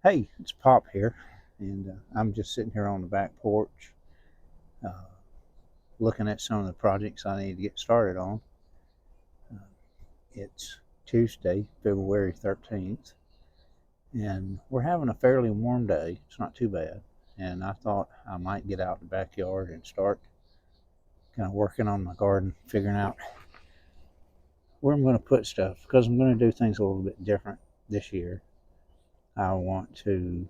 Hey, it's Pop here, and I'm just sitting here on the back porch uh, looking at some of the projects I need to get started on. Uh, it's Tuesday, February 13th, and we're having a fairly warm day. It's not too bad, and I thought I might get out in the backyard and start kind of working on my garden, figuring out where I'm going to put stuff because I'm going to do things a little bit different this year. I want to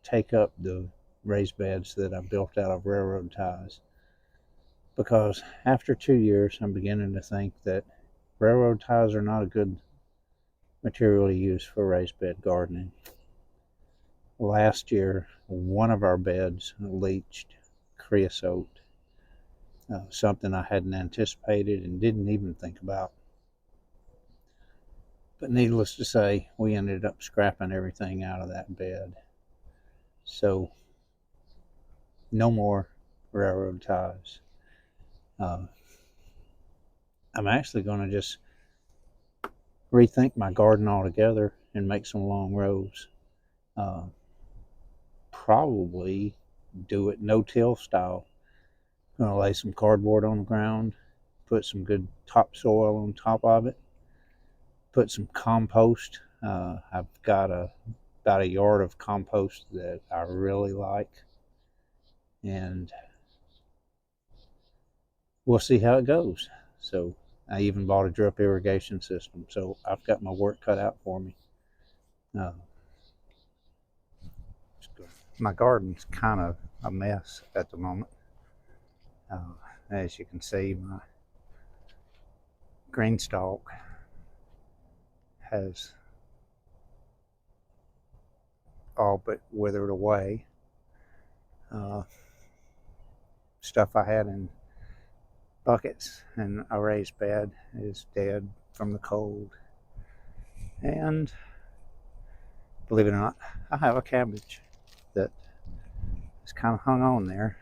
take up the raised beds that I built out of railroad ties because after 2 years, I'm beginning to think that railroad ties are not a good material to use for raised bed gardening. Last year, one of our beds leached creosote, something I hadn't anticipated and didn't even think about. But needless to say, we ended up scrapping everything out of that bed. So, no more railroad ties. Uh, I'm actually going to just rethink my garden altogether and make some long rows. Uh, Probably do it no-till style. I'm gonna lay some cardboard on the ground, put some good topsoil on top of it, put some compost. I've got about a yard of compost that I really like, and we'll see how it goes. So I even bought a drip irrigation system, so I've got my work cut out for me. Uh, my garden's kind of a mess at the moment. As you can see, my green stalk has all but withered away. Uh, Stuff I had in buckets and a raised bed is dead from the cold. And believe it or not, I have a cabbage that is kind of hung on there.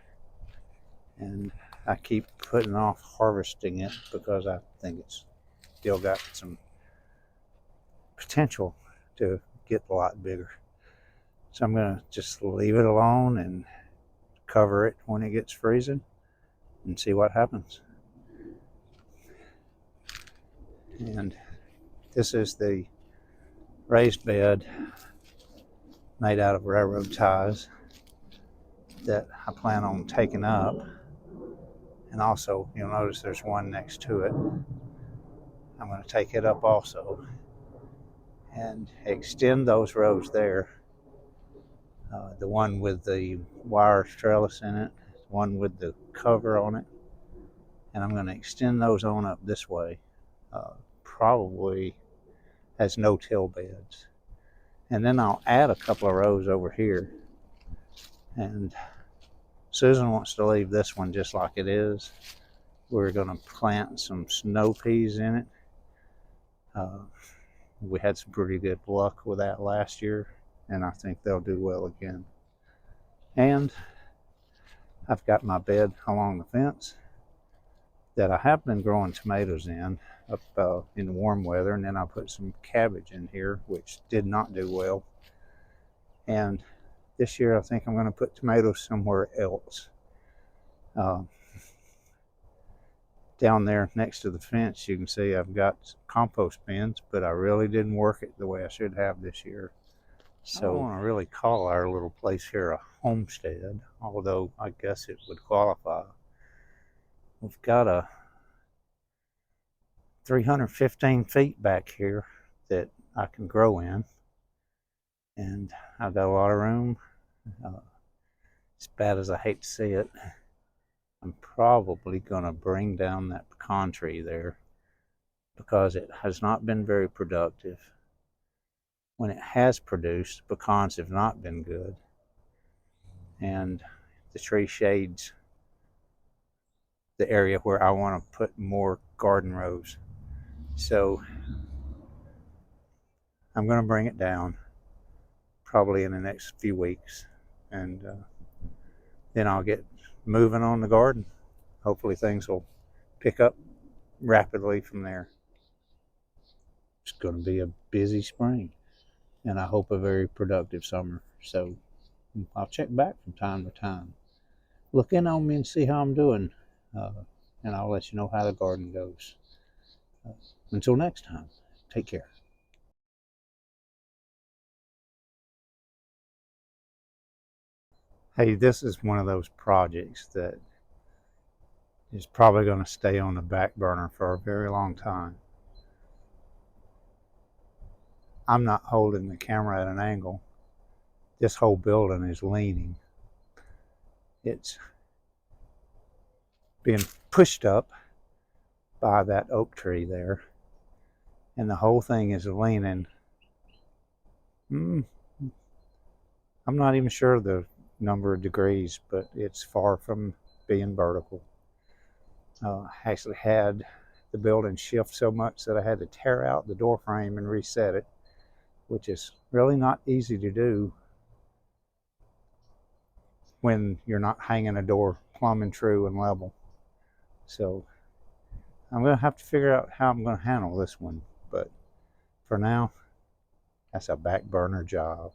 And I keep putting off harvesting it because I think it's still got some potential to get a lot bigger. So I'm going to just leave it alone and cover it when it gets freezing and see what happens. And this is the raised bed made out of railroad ties that I plan on taking up. And also, you'll notice there's one next to it. I'm going to take it up also and extend those rows there. The one with the wire trellis in it, one with the cover on it, and I'm going to extend those on up this way, probably as no-till beds. And then I'll add a couple of rows over here. And Susan wants to leave this one just like it is. We're going to plant some snow peas in it. We had some pretty good luck with that last year, and I think they'll do well again. And I've got my bed along the fence that I have been growing tomatoes in up in the warm weather, and then I put some cabbage in here, which did not do well. And this year I think I'm going to put tomatoes somewhere else. Down there next to the fence, you can see I've got compost bins, but I really didn't work it the way I should have this year. So I don't want to really call our little place here a homestead, although I guess it would qualify. We've got a 315 feet back here that I can grow in, and I've got a lot of room. As bad as I hate to see it, I'm probably going to bring down that pecan tree there because it has not been very productive. When it has produced, pecans have not been good, and the tree shades the area where I want to put more garden rows. So I'm going to bring it down probably in the next few weeks, and then I'll get moving on the garden. Hopefully things will pick up rapidly from there. It's going to be a busy spring. and I hope a very productive summer. So I'll check back from time to time. Look in on me and see how I'm doing, uh, and I'll let you know how the garden goes. Uh, until next time, take care. Hey, this is one of those projects that is probably going to stay on the back burner for a very long time. I'm not holding the camera at an angle. This whole building is leaning. It's being pushed up by that oak tree there, and the whole thing is leaning. I'm not even sure the number of degrees, but it's far from being vertical. I actually had the building shift so much that I had to tear out the door frame and reset it, which is really not easy to do when you're not hanging a door plumb and true and level. So I'm going to have to figure out how I'm going to handle this one. But for now, that's a back burner job.